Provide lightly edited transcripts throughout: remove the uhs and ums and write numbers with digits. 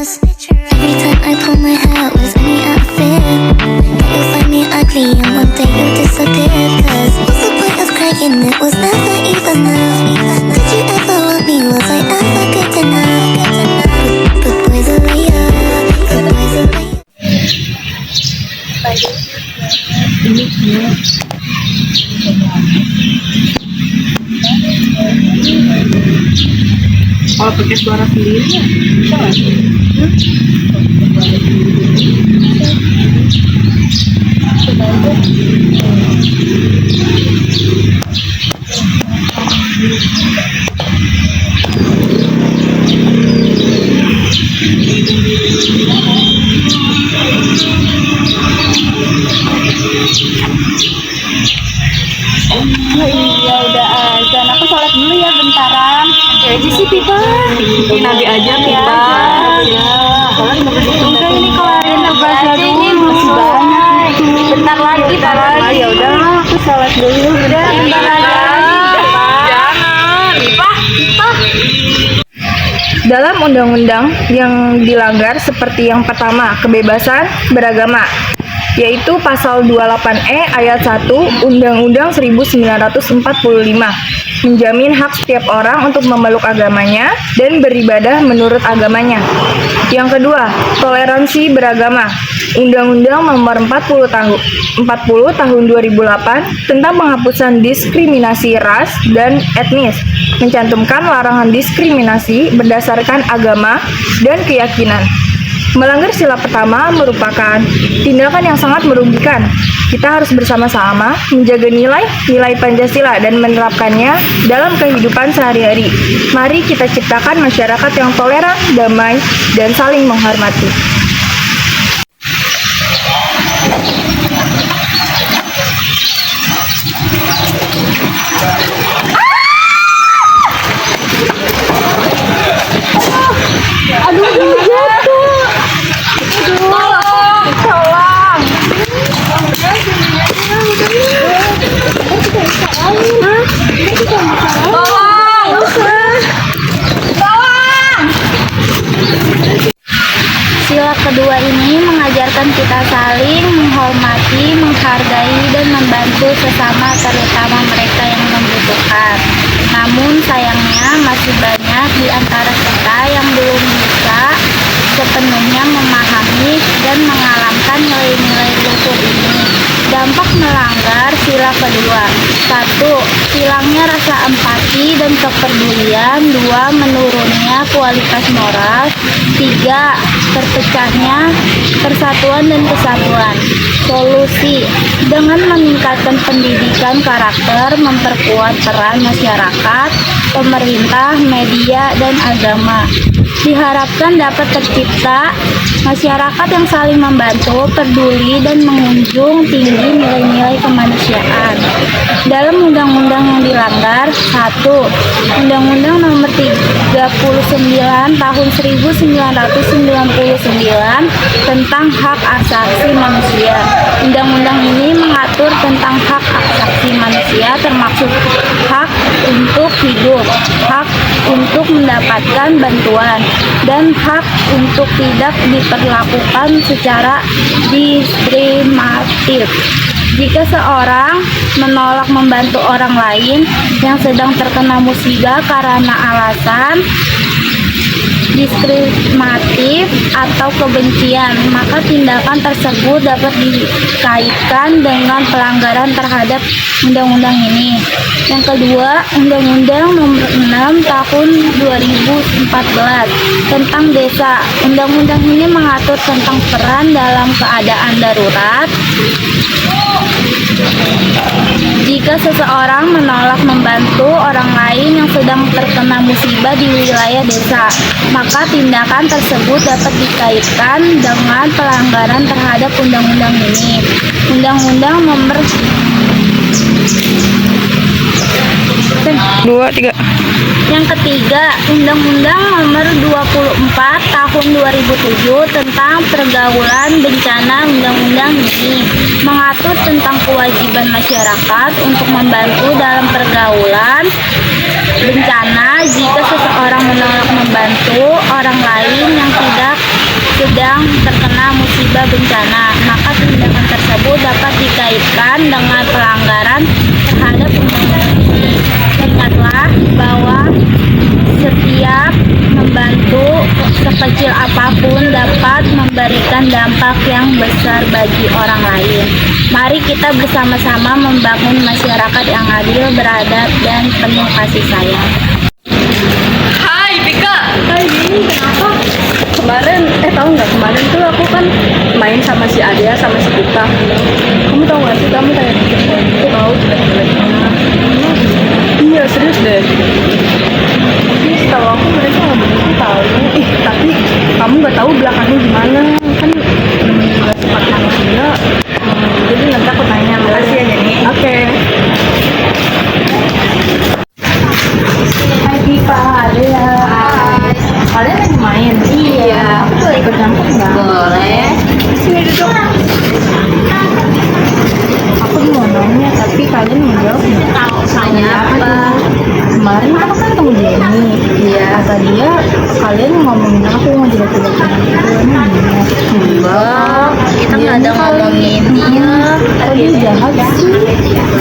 ass. Every time I pull my hair was any outfit. But you'll find me ugly and one day you'll disappear. Cause what's the point of crying? It was never enough. Did you ever want me? Was I ever good enough? But boys are layer, but boys are layer. Kalau pakai suara sendiri ya bisa nggak sih? Oh iya udah azan, aku sholat dulu ya bentaran. Oke aja sih Pipa. Ini nanti aja Pipa. Ya. Udah ini kelarin bahasa dulu. Masih banyak. Bentar lagi, Ya udah, aku sholat dulu. Udah, bentar lagi. Jangan, Pipa. Dalam undang-undang yang dilanggar seperti yang pertama, kebebasan beragama, yaitu pasal 28E ayat 1 Undang-Undang 1945, menjamin hak setiap orang untuk memeluk agamanya dan beribadah menurut agamanya. Yang kedua, toleransi beragama. Undang-Undang Nomor 40 Tahun 2008 tentang penghapusan diskriminasi ras dan etnis, mencantumkan larangan diskriminasi berdasarkan agama dan keyakinan. Melanggar sila pertama merupakan tindakan yang sangat merugikan. Kita harus bersama-sama menjaga nilai-nilai Pancasila dan menerapkannya dalam kehidupan sehari-hari. Mari kita ciptakan masyarakat yang toleran, damai, dan saling menghormati. Sila kedua ini mengajarkan kita saling menghormati, menghargai, dan membantu sesama, terutama mereka yang membutuhkan. Namun sayangnya masih banyak di antara kita yang belum bisa sepenuhnya memahami dan mengalamkan nilai-nilai luhur ini. Dampak melanggar sila kedua: 1. Hilangnya rasa empati dan kepedulian. 2. Menurunnya kualitas moral. 3. Terpecahnya persatuan dan kesatuan. Solusi: dengan meningkatkan pendidikan karakter, memperkuat peran masyarakat, pemerintah, media, dan agama. Diharapkan dapat tercipta masyarakat yang saling membantu, peduli, dan menjunjung tinggi nilai-nilai kemanusiaan. Dalam undang-undang yang dilanggar: 1. Undang-Undang Nomor 39 Tahun 1999 tentang Hak Asasi Manusia. Undang-undang ini mengatur tentang hak asasi manusia, termasuk hak untuk hidup, hak untuk mendapatkan bantuan, dan hak untuk tidak diperlakukan secara diskriminatif. Jika seorang menolak membantu orang lain yang sedang terkena musibah karena alasan diskriminatif atau kebencian, maka tindakan tersebut dapat dikaitkan dengan pelanggaran terhadap undang-undang ini. Yang kedua, Undang-Undang Nomor 6 Tahun 2014 tentang Desa. Undang-undang ini mengatur tentang peran dalam keadaan darurat. Jika seseorang menolak membantu orang lain yang sedang terkena musibah di wilayah desa, maka tindakan tersebut dapat dikaitkan dengan pelanggaran terhadap undang-undang ini. Undang-Undang Nomor 2, 3. Yang ketiga, Undang-Undang Nomor 24 Tahun 2007 tentang Pergaulan Bencana. Undang-undang ini mengatur tentang kewajiban masyarakat untuk membantu dalam pergaulan bencana jika seseorang menolak membantu orang lain yang tidak sedang terkena musibah bencana, maka tindakan tersebut dapat dikaitkan dengan pelanggaran terhadap undang-undang ini. Ingatlah bahwa setiap membantu sekecil apapun dapat memberikan dampak yang besar bagi orang lain. Mari kita bersama-sama membangun masyarakat yang adil, beradab, dan penuh kasih sayang. Hai Pika. Hai Dini, kenapa? Tahu nggak kemarin tuh aku kan main sama si Adea sama si Pika. Kamu tahu nggak sih, kamu kayak gitu tahu jelek-jeleknya. Iya serius deh. Tapi setahu aku mereka nggak begitu tahu. Tapi kamu nggak tahu belakangnya gimana kan nggak sempat manusia. Jadi nanti aku tanya. Makasih ya Jenny. Oke. Hai Pika, Adea. Kalian lagi main? Iya. Aku boleh ikut campur nggak? Boleh. Sini duduk. Aku mau nanya, tapi kalian menjawab nggak? Nanya apa? Kemarin aku kan ketemu Jenny. Iya. Kata dia, kalian ngomongin aku ngejelek-jelekin aku. Emang gimana? Enggak, kita nggak ada ngomongin dia. Oh dia jahat sih.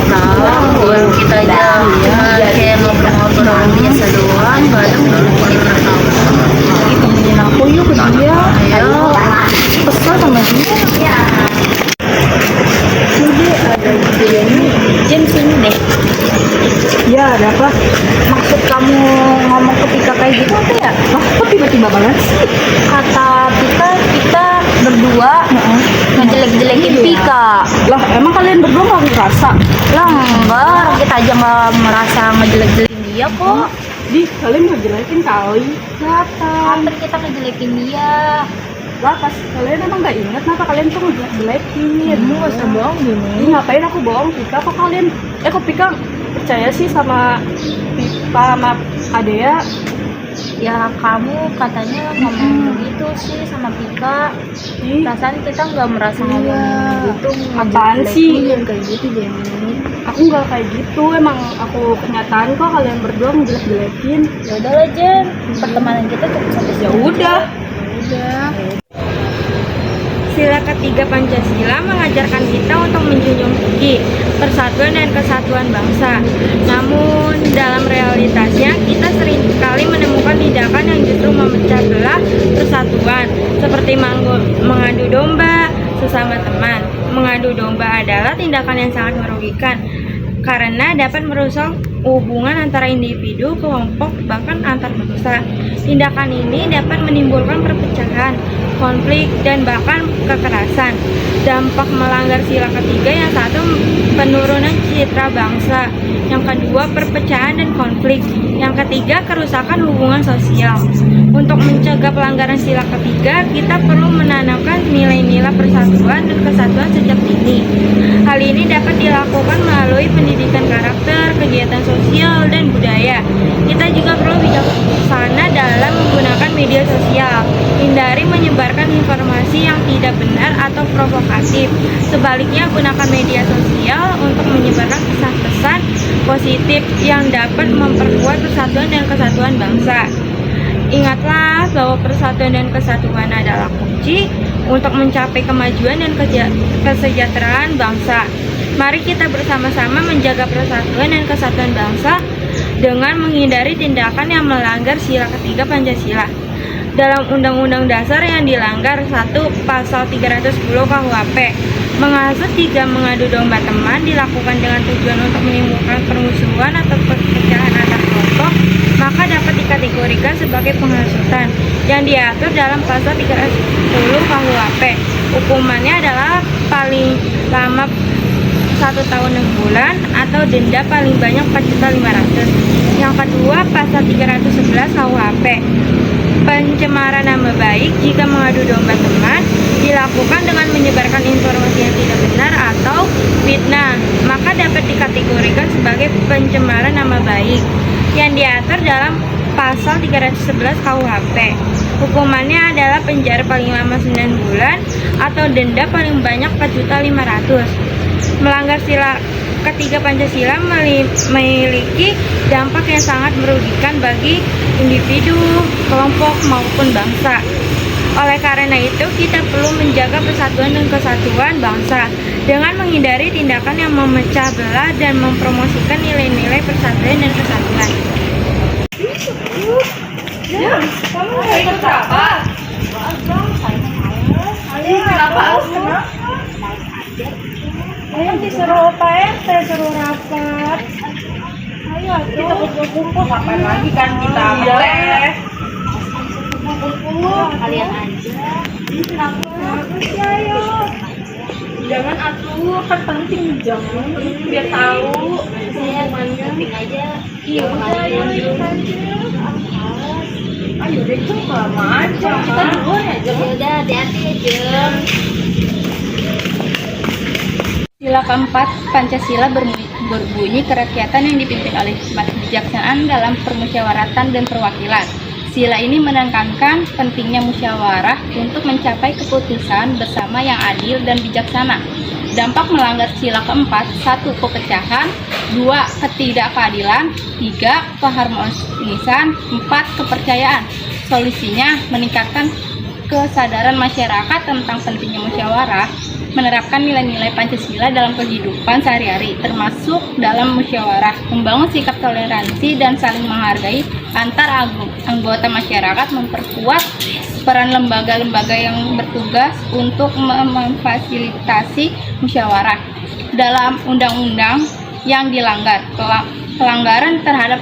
Tahu, kita aja cuma kayak ngobrol-ngobrol biasa doang, nggak ada ngomongin apa. Temenin aku yuk ke dia. Ayo. Kesel sama dia. Ini ada Jenny. Jen, sini deh. Ya, ada apa? Maksud kamu ngomong ke Pika kayak gitu apa ya? Wah, kok tiba-tiba banget sih? Kata Pika, kita berdua ngejelek-jelekin Iya. Pika. Lah, emang kalian berdua nggak ngerasa? Lah enggak, kita aja nggak merasa ngejelek-jelekin dia kok. Di, kalian mau jelekin kali? Kapan? Kapan kita ngejelekin dia? Lah, pas kalian emang nggak inget kenapa kalian tuh ngejelekin? Kamu nggak usah bohong gini. Ih, ngapain aku bohong? Pika, kok kalian? Kok Pika percaya sih sama Pika sama Adea? Ya kamu katanya ngomong gitu sih sama Pika. Ih, Perasaan kita nggak merasa ngomong gitu. apaan sih? Jangan kayak gitu Jenny. Aku nggak kayak gitu, emang aku kenyataan kok kalian berdua ngejelek-jelekin. Ya udahlah Jen, pertemanan kita cukup sampai sini. Ya udah. Sila ketiga Pancasila mengajarkan kita untuk menjunjung tinggi persatuan dan kesatuan bangsa. Namun dalam realitasnya kita sering sekali menemukan tindakan yang justru memecah belah persatuan, seperti mengadu domba sesama teman. Mengadu domba adalah tindakan yang sangat merugikan karena dapat merusak hubungan antara individu, kelompok, bahkan antar bangsa. Tindakan ini dapat menimbulkan perpecahan, konflik, dan bahkan kekerasan. Dampak melanggar sila ketiga yang satu, penurunan citra bangsa. Yang kedua, perpecahan dan konflik. Yang ketiga, kerusakan hubungan sosial. Untuk mencegah pelanggaran sila ketiga, kita perlu menanamkan nilai-nilai persatuan dan kesatuan sejak dini. Hal ini dapat dilakukan melalui pendidikan karakter, kegiatan sosial, dan budaya. Kita juga perlu bijaksana dalam menggunakan media sosial. Hindari menyebarkan informasi yang tidak benar atau provokatif. Sebaliknya, gunakan media sosial untuk menyebarkan pesan-pesan positif yang dapat memperkuat persatuan dan kesatuan bangsa. Ingatlah bahwa persatuan dan kesatuan adalah kunci untuk mencapai kemajuan dan kesejahteraan bangsa. Mari kita bersama-sama menjaga persatuan dan kesatuan bangsa dengan menghindari tindakan yang melanggar sila ketiga Pancasila. Dalam Undang-Undang Dasar yang dilanggar, 1. Pasal 310 KUHP, menghasut hingga mengadu domba teman dilakukan dengan tujuan untuk menimbulkan permusuhan atau perpecahan antar kelompok, maka dapat dikategorikan sebagai penghasutan yang diatur dalam pasal 310 KUHP. Hukumannya adalah paling lama 1 tahun 6 bulan atau denda paling banyak 4.500.000. Yang kedua, pasal 311 KUHP, pencemaran nama baik jika mengadu domba teman dilakukan dengan menyebarkan informasi yang tidak benar atau fitnah, maka dapat dikategorikan sebagai pencemaran nama baik yang diatur dalam pasal 311 KUHP. Hukumannya adalah penjara paling lama 9 bulan atau denda paling banyak 4.500.000. Melanggar sila ketiga Pancasila memiliki dampak yang sangat merugikan bagi individu, kelompok, maupun bangsa. Oleh karena itu, kita perlu menjaga persatuan dan kesatuan bangsa dengan menghindari tindakan yang memecah belah dan mempromosikan nilai-nilai persatuan dan kesatuan. Kamu mau ikut apa? Kenapa? Ayo disuruh PRT, suruh rapat. Ayo kita kumpul-kumpul, kapan lagi kan kita boleh. Kumpul-kumpul. Kalian aja. Ayo. Jangan atuh, kan penting jangan biar tahu Saya kuping aja. Iya, ayo. Ayo deh, lama aja. Kita duluan aja. Ya udah, hati-hati aja. Sila keempat Pancasila berbunyi kerakyatan yang dipimpin oleh hikmat kebijaksanaan dalam permusyawaratan dan perwakilan. Sila ini menekankan pentingnya musyawarah untuk mencapai keputusan bersama yang adil dan bijaksana. Dampak melanggar sila keempat: 1. Perpecahan, 2. Ketidakkeadilan, 3. Keharmonisan, 4. Kepercayaan. Solusinya meningkatkan kesadaran masyarakat tentang pentingnya musyawarah, menerapkan nilai-nilai Pancasila dalam kehidupan sehari-hari, termasuk dalam musyawarah, membangun sikap toleransi dan saling menghargai antar anggota masyarakat, memperkuat peran lembaga-lembaga yang bertugas untuk memfasilitasi musyawarah. Dalam undang-undang yang dilanggar, pelanggaran terhadap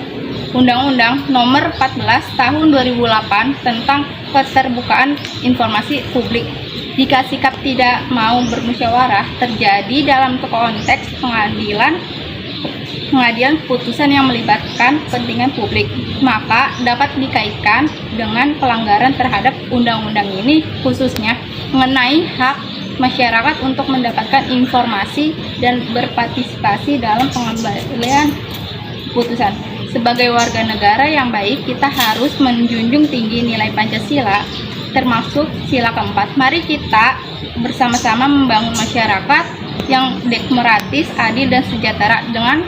Undang-Undang Nomor 14 Tahun 2008 tentang Keterbukaan Informasi Publik. Jika sikap tidak mau bermusyawarah terjadi dalam konteks pengadilan putusan yang melibatkan kepentingan publik, maka dapat dikaitkan dengan pelanggaran terhadap undang-undang ini, khususnya mengenai hak masyarakat untuk mendapatkan informasi dan berpartisipasi dalam pengambilan putusan. Sebagai warga negara yang baik, kita harus menjunjung tinggi nilai Pancasila, termasuk sila keempat. Mari kita bersama-sama membangun masyarakat yang demokratis, adil, dan sejahtera dengan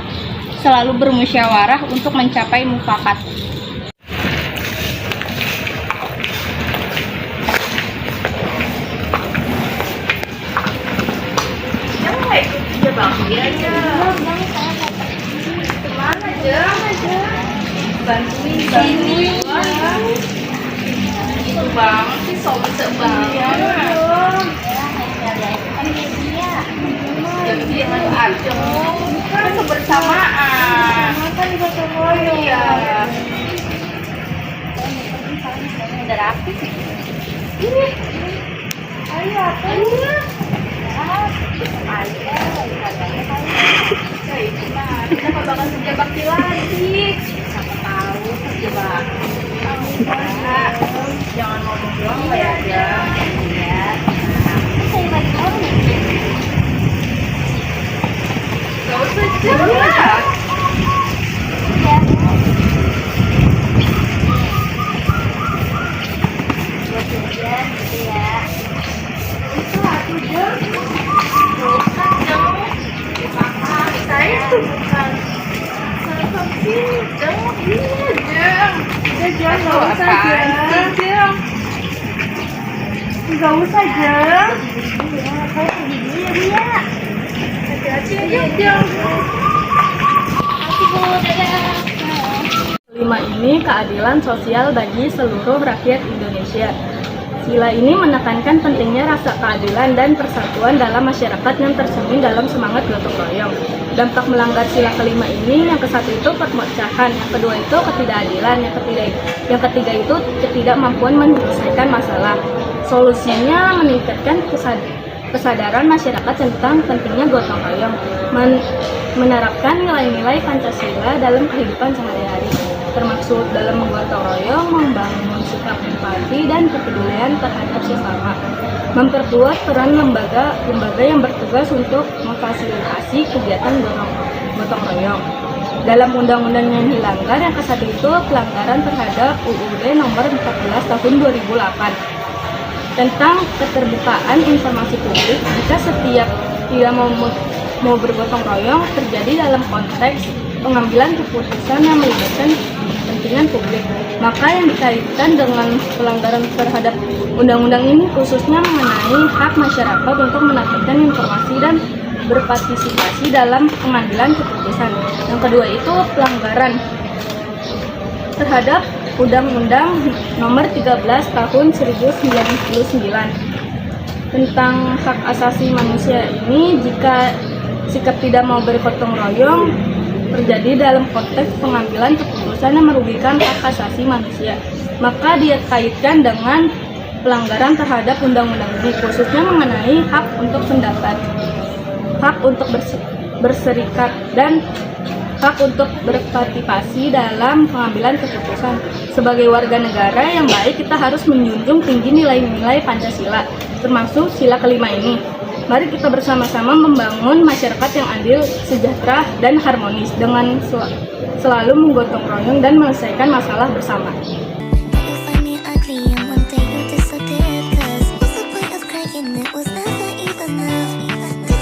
selalu bermusyawarah untuk mencapai mufakat. Jangan ikut aja bang, dia aja. Kemana aja? Bantuin. Itu bang, si sobat banget. Jadi jangan aja. Kan kebersamaan. Kan gotong royong. Iya. Udah rapi sih. Ini. Ayo, ayo. Kita bakal kerja bakti lagi. Siapa tahu kerja bakti. Jangan ngomong doang ya aja. Ya. Saya bagi orang nih. Gak usah jelas. Buat hujan gitu ya. Itu aku jam. Bukan jam. Saya tuh bukan. Saya sini jam. Iya jam. Udah jam gak usah jam. Gak usah jam. Saya pergi dulu ya dia. Hati-hati aja jam. Makasih Bu, dadah. Kelima ini keadilan sosial bagi seluruh rakyat Indonesia. Sila ini menekankan pentingnya rasa keadilan dan persatuan dalam masyarakat yang tercermin dalam semangat gotong royong. Dampak melanggar sila kelima ini, yang ke-1 itu perpecahan, yang kedua itu ketidakadilan, yang ketiga itu ketidakmampuan menyelesaikan masalah. Solusinya meningkatkan kesadaran masyarakat tentang pentingnya gotong royong, menerapkan nilai-nilai Pancasila dalam kehidupan sehari-hari, termasuk dalam menggotong royong, membangun sikap empati dan kepedulian terhadap sesama, memperkuat peran lembaga yang bertugas untuk memfasilitasi kegiatan gotong royong. Dalam undang-undang yang dilanggar, yang ke-1 itu pelanggaran terhadap UUD Nomor 14 Tahun 2008 tentang keterbukaan informasi publik. Jika setiap tidak mau bergotong royong terjadi dalam konteks pengambilan keputusan yang melibatkan kepentingan publik. Maka yang dikaitkan dengan pelanggaran terhadap undang-undang ini khususnya mengenai hak masyarakat untuk mendapatkan informasi dan berpartisipasi dalam pengambilan keputusan. Yang kedua itu pelanggaran terhadap Undang-Undang Nomor 13 Tahun 1999 tentang hak asasi manusia ini. Jika sikap tidak mau bergotong royong terjadi dalam konteks pengambilan keputusan yang merugikan hak asasi manusia, maka dia kaitkan dengan pelanggaran terhadap undang-undang ini, khususnya mengenai hak untuk pendapat, hak untuk berserikat, dan hak untuk berpartisipasi dalam pengambilan keputusan. Sebagai warga negara yang baik, kita harus menjunjung tinggi nilai-nilai Pancasila, termasuk sila kelima ini. Mari kita bersama-sama membangun masyarakat yang adil, sejahtera, dan harmonis dengan selalu menggotong royong dan menyelesaikan masalah bersama. That you find me ugly and one day you disappear. 'Cause what's the point of crying? It was never even enough.